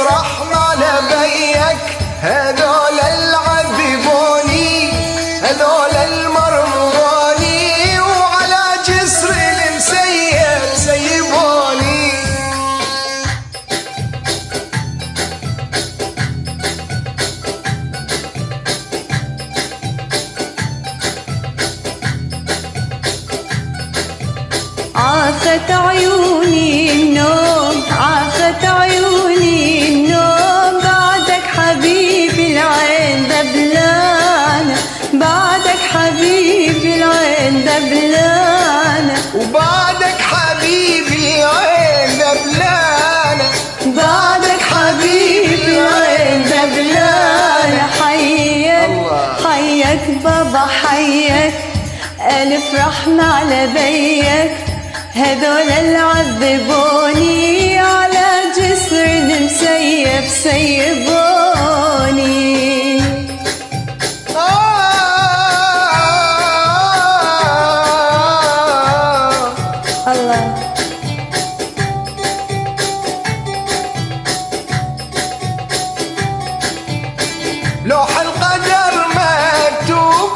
الرحمة على بيك، هذول العذبوني، هذول المرمروني، وعلى جسر المسيب سيبوني. عافت عيوني النوم، عافت عيوني النوم، بعدك حبيبي العين دبلانة، بعدك حبيبي العين دبلانة، وبعدك حبيبي العين دبلانة، بعدك حبيبي العين دبلانة. حيك حيك بابا حيك، ألف رحمة على بيك، هدول اللي عذبوني، على جسر المسيب سيبوني. الله. لوح القدر مكتوب،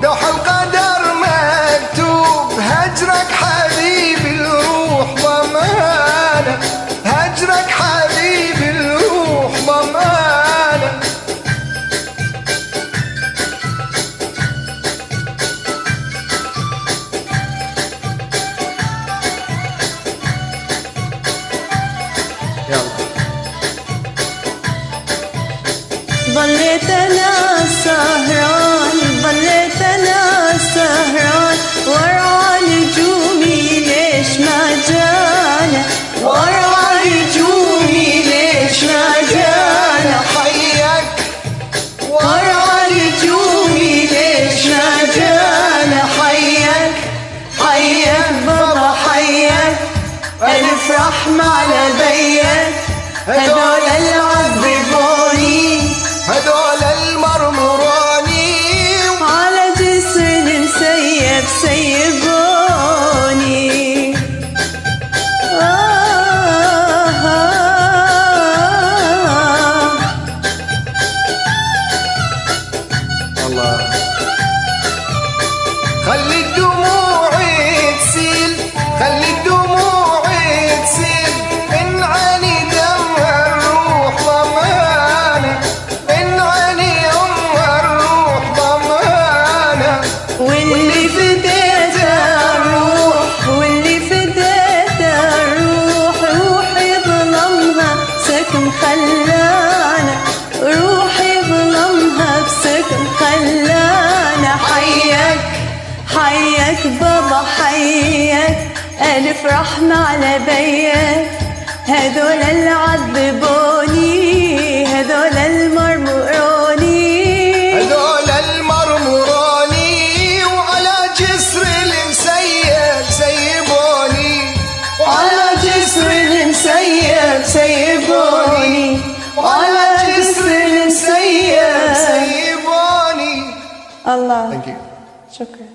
لوح القدر مكتوب، هجرك حبيبي الروح ضمانة، هجرك حبيبي الروح ضمانة. يلا. ضليت انا سهران، ضليت انا سهران، ورا نجومي ليش ما جانا، ورا نجومي ليش ما جانا. حيك ورا نجومي ليش ما جانا. حيك حيك بابا حيك، ألف رحمة على بيك، هدول اللي عذبوني، هدول المرمروني، على جسر المسيب سيبوني. الله. خلي الدموع تسيل، خلي الدموع تسيل، من عيني دمها الروح ضمانة، من عيني أمها الروح ضمانة. واللي فديتها الروح، واللي فديتها الروح، روحي ظلمها سكن خلانة، روحي ظلمها بسكن خلانة. حيك حيك بابا حيك، ألف رحمة على بيك، هذول اللي عذبوني، هذول المرمروني، هذول المرمروني، وعلى جسر المسيب سيبوني، وعلى جسر المسيب سيبوني، وعلى جسر المسيب سيبوني. الله. Thank you. شكرا.